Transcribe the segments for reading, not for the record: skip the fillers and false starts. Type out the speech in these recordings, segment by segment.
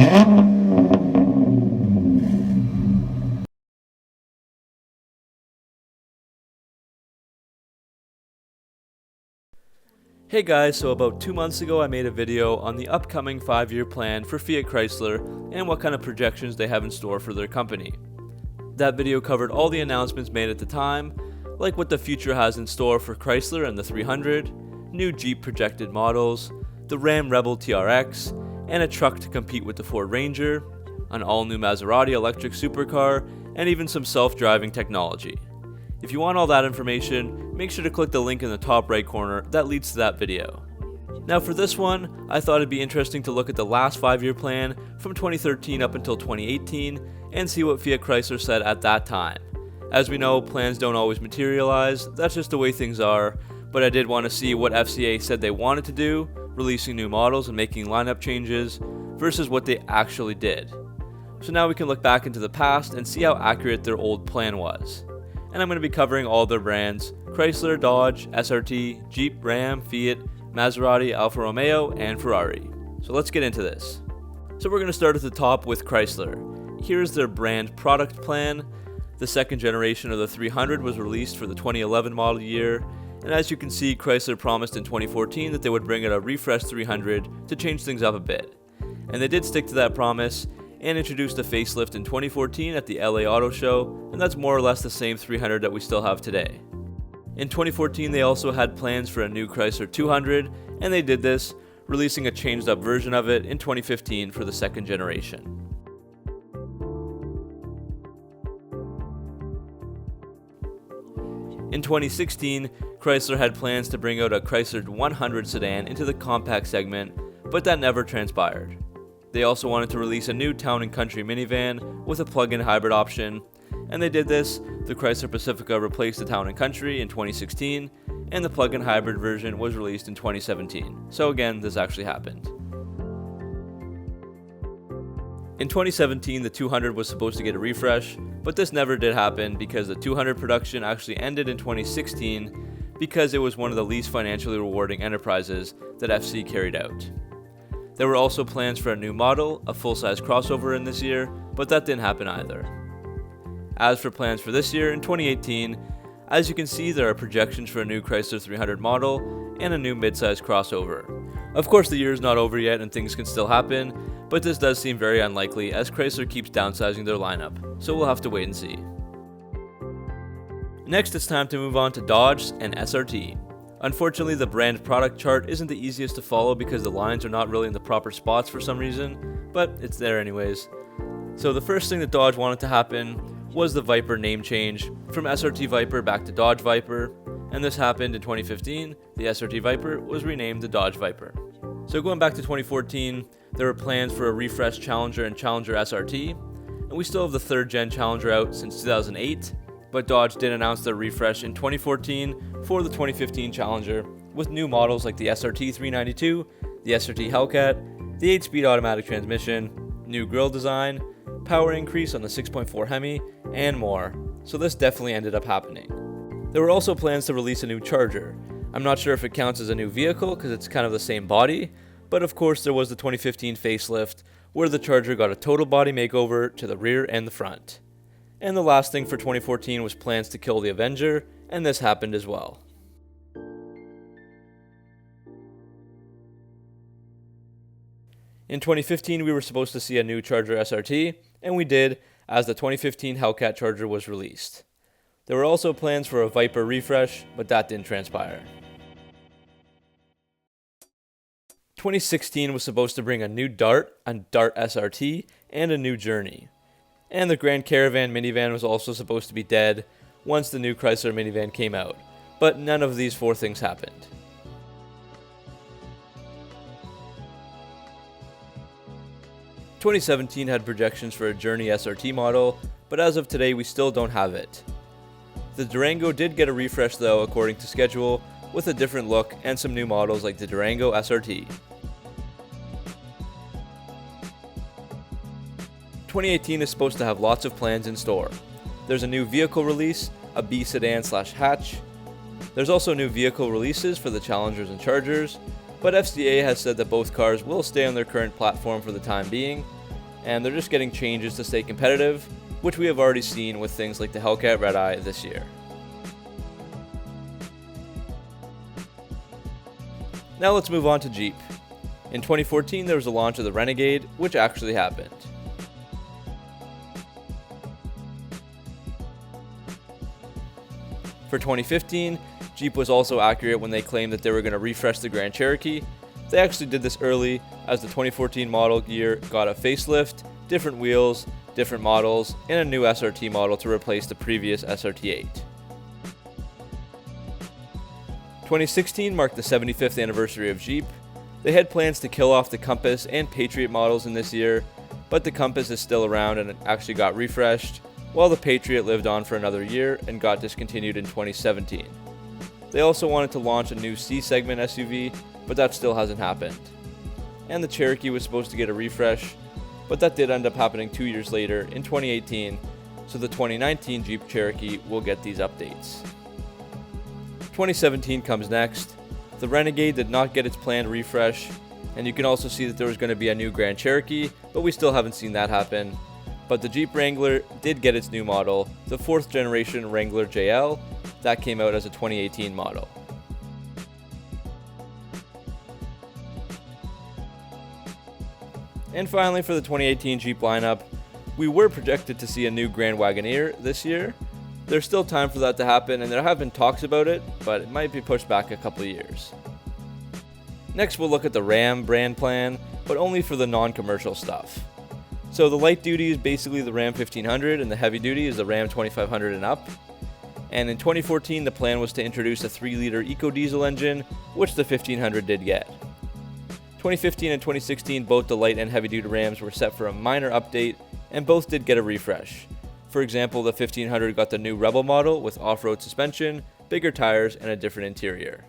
Hey guys, so about 2 months ago I made a video on the upcoming 5-year plan for Fiat-Chrysler and what kind of projections they have in store for their company. That video covered all the announcements made at the time, like what the future has in store for Chrysler and the 300, new Jeep projected models, the Ram Rebel TRX, and a truck to compete with the Ford Ranger, an all-new Maserati electric supercar, and even some self-driving technology. If you want all that information, make sure to click the link in the top right corner that leads to that video. Now for this one, I thought it'd be interesting to look at the last 5-year plan from 2013 up until 2018 and see what Fiat-Chrysler said at that time. As we know, plans don't always materialize, that's just the way things are, but I did want to see what FCA said they wanted to do, releasing new models and making lineup changes, versus what they actually did. So now we can look back into the past and see how accurate their old plan was. And I'm going to be covering all their brands: Chrysler, Dodge, SRT, Jeep, Ram, Fiat, Maserati, Alfa Romeo, and Ferrari. So let's get into this. So we're going to start at the top with Chrysler. Here's their brand product plan. The second generation of the 300 was released for the 2011 model year, and as you can see, Chrysler promised in 2014 that they would bring out a refreshed 300 to change things up a bit. And they did stick to that promise, and introduced a facelift in 2014 at the LA Auto Show, and that's more or less the same 300 that we still have today. In 2014 they also had plans for a new Chrysler 200, and they did this, releasing a changed up version of it in 2015 for the second generation. In 2016, Chrysler had plans to bring out a Chrysler 100 sedan into the compact segment, but that never transpired. They also wanted to release a new town and country minivan with a plug-in hybrid option, and they did this. The Chrysler Pacifica replaced the town and country in 2016, and the plug-in hybrid version was released in 2017. So again, this actually happened. In 2017, the 200 was supposed to get a refresh, but this never did happen because the 200 production actually ended in 2016 because it was one of the least financially rewarding enterprises that FC carried out. There were also plans for a new model, a full-size crossover in this year, but that didn't happen either. As for plans for this year, in 2018, as you can see, there are projections for a new Chrysler 300 model and a new mid-size crossover. Of course, the year is not over yet and things can still happen, but this does seem very unlikely as Chrysler keeps downsizing their lineup, so we'll have to wait and see. Next, it's time to move on to Dodge and SRT. Unfortunately, the brand product chart isn't the easiest to follow because the lines are not really in the proper spots for some reason, but it's there anyways. So the first thing that Dodge wanted to happen was the Viper name change from SRT Viper back to Dodge Viper, and this happened in 2015. The SRT Viper was renamed the Dodge Viper. So going back to 2014, there were plans for a refreshed Challenger and Challenger SRT, and we still have the 3rd gen Challenger out since 2008, but Dodge did announce their refresh in 2014 for the 2015 Challenger with new models like the SRT 392, the SRT Hellcat, the 8-speed automatic transmission, new grille design, power increase on the 6.4 Hemi, and more. So this definitely ended up happening. There were also plans to release a new Charger. I'm not sure if it counts as a new vehicle because it's kind of the same body, but of course there was the 2015 facelift where the Charger got a total body makeover to the rear and the front. And the last thing for 2014 was plans to kill the Avenger, and this happened as well. In 2015, we were supposed to see a new Charger SRT, and we did, as the 2015 Hellcat Charger was released. There were also plans for a Viper refresh, but that didn't transpire. 2016 was supposed to bring a new Dart, a Dart SRT, and a new Journey. And the Grand Caravan minivan was also supposed to be dead once the new Chrysler minivan came out, but none of these 4 things happened. " 2017 had projections for a Journey SRT model, but as of today we still don't have it. The Durango did get a refresh though according to schedule, with a different look and some new models like the Durango SRT. 2018 is supposed to have lots of plans in store. There's a new vehicle release, a B sedan / hatch. There's also new vehicle releases for the Challengers and Chargers, but FCA has said that both cars will stay on their current platform for the time being, and they're just getting changes to stay competitive, which we have already seen with things like the Hellcat Red Eye this year. Now let's move on to Jeep. In 2014 there was a launch of the Renegade, which actually happened. For 2015, Jeep was also accurate when they claimed that they were going to refresh the Grand Cherokee. They actually did this early, as the 2014 model year got a facelift, different wheels, different models, and a new SRT model to replace the previous SRT8. 2016 marked the 75th anniversary of Jeep. They had plans to kill off the Compass and Patriot models in this year, but the Compass is still around and actually got refreshed, while the Patriot lived on for another year and got discontinued in 2017. They also wanted to launch a new C-segment SUV, but that still hasn't happened. And the Cherokee was supposed to get a refresh, but that did end up happening 2 years later in 2018, so the 2019 Jeep Cherokee will get these updates. 2017 comes next. The Renegade did not get its planned refresh, and you can also see that there was going to be a new Grand Cherokee, but we still haven't seen that happen. But the Jeep Wrangler did get its new model, the 4th generation Wrangler JL, that came out as a 2018 model. And finally, for the 2018 Jeep lineup, we were projected to see a new Grand Wagoneer this year. There's still time for that to happen, and there have been talks about it, but it might be pushed back a couple of years. Next, we'll look at the Ram brand plan, but only for the non-commercial stuff. So the light duty is basically the Ram 1500, and the heavy duty is the Ram 2500 and up. And in 2014, the plan was to introduce a 3-liter eco-diesel engine, which the 1500 did get. 2015 and 2016, both the light and heavy-duty Rams were set for a minor update, and both did get a refresh. For example, the 1500 got the new Rebel model with off-road suspension, bigger tires, and a different interior.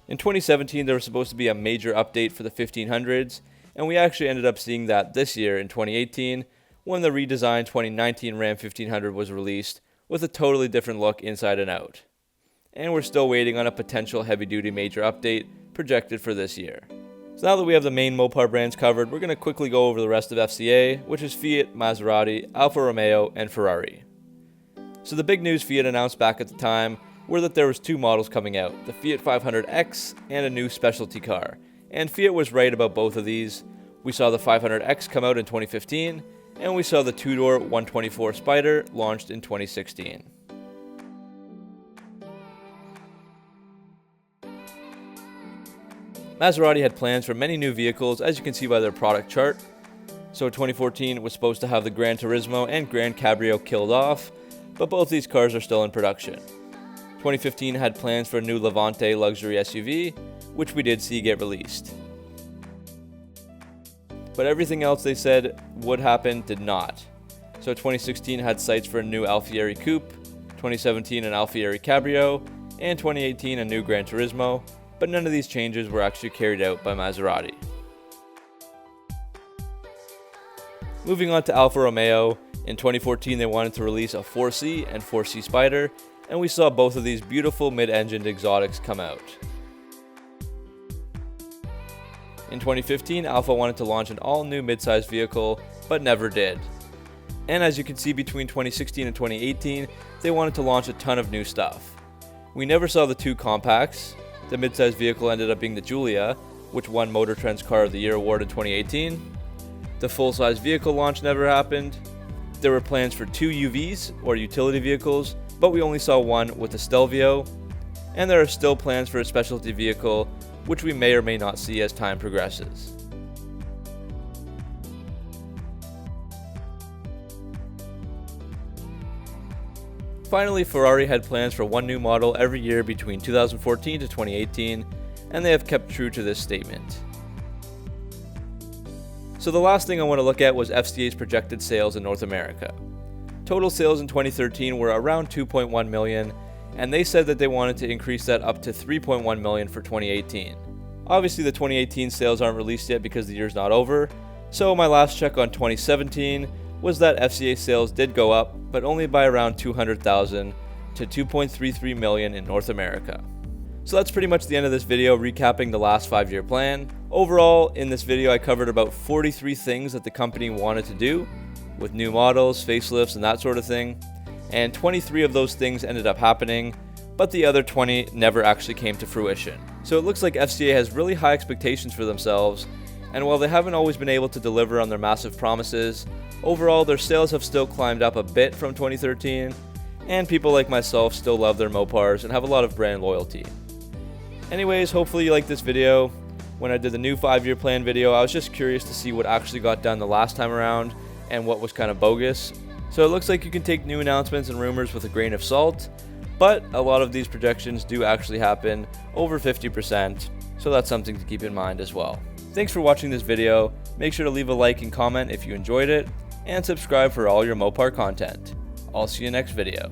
In 2017, there was supposed to be a major update for the 1500s, and we actually ended up seeing that this year in 2018, when the redesigned 2019 Ram 1500 was released with a totally different look inside and out. And we're still waiting on a potential heavy-duty major update projected for this year. So now that we have the main Mopar brands covered, we're going to quickly go over the rest of FCA, which is Fiat, Maserati, Alfa Romeo, and Ferrari. So the big news Fiat announced back at the time were that there was 2 models coming out, the Fiat 500X and a new specialty car. And Fiat was right about both of these. We saw the 500X come out in 2015, and we saw the 2-door 124 Spyder launched in 2016. Maserati had plans for many new vehicles, as you can see by their product chart. So 2014 was supposed to have the Gran Turismo and Gran Cabrio killed off, but both these cars are still in production. 2015 had plans for a new Levante luxury SUV, which we did see get released. But everything else they said would happen did not. So 2016 had sights for a new Alfieri Coupe, 2017 an Alfieri Cabrio, and 2018 a new Gran Turismo, but none of these changes were actually carried out by Maserati. Moving on to Alfa Romeo, in 2014 they wanted to release a 4C and 4C Spyder, and we saw both of these beautiful mid-engined exotics come out. In 2015, Alfa wanted to launch an all-new mid-size vehicle, but never did. And as you can see, between 2016 and 2018, they wanted to launch a ton of new stuff. We never saw the 2 compacts. The mid-size vehicle ended up being the Giulia, which won Motor Trend's Car of the Year award in 2018. The full-size vehicle launch never happened. There were plans for 2 UVs, or utility vehicles, but we only saw one with the Stelvio. And there are still plans for a specialty vehicle, which we may or may not see as time progresses. Finally, Ferrari had plans for 1 new model every year between 2014 to 2018, and they have kept true to this statement. So the last thing I want to look at was FCA's projected sales in North America. Total sales in 2013 were around 2.1 million, and they said that they wanted to increase that up to 3.1 million for 2018. Obviously the 2018 sales aren't released yet because the year's not over, so my last check on 2017 was that FCA sales did go up, but only by around 200,000 to 2.33 million in North America. So that's pretty much the end of this video recapping the last 5-year plan. Overall, in this video I covered about 43 things that the company wanted to do, with new models, facelifts, and that sort of thing, and 23 of those things ended up happening, but the other 20 never actually came to fruition. So it looks like FCA has really high expectations for themselves, and while they haven't always been able to deliver on their massive promises, overall their sales have still climbed up a bit from 2013, and people like myself still love their Mopars and have a lot of brand loyalty. Anyways, hopefully you liked this video. When I did the new 5-year plan video, I was just curious to see what actually got done the last time around and what was kind of bogus. So it looks like you can take new announcements and rumors with a grain of salt, but a lot of these projections do actually happen, over 50%, so that's something to keep in mind as well. Thanks for watching this video. Make sure to leave a like and comment if you enjoyed it, and subscribe for all your Mopar content. I'll see you next video.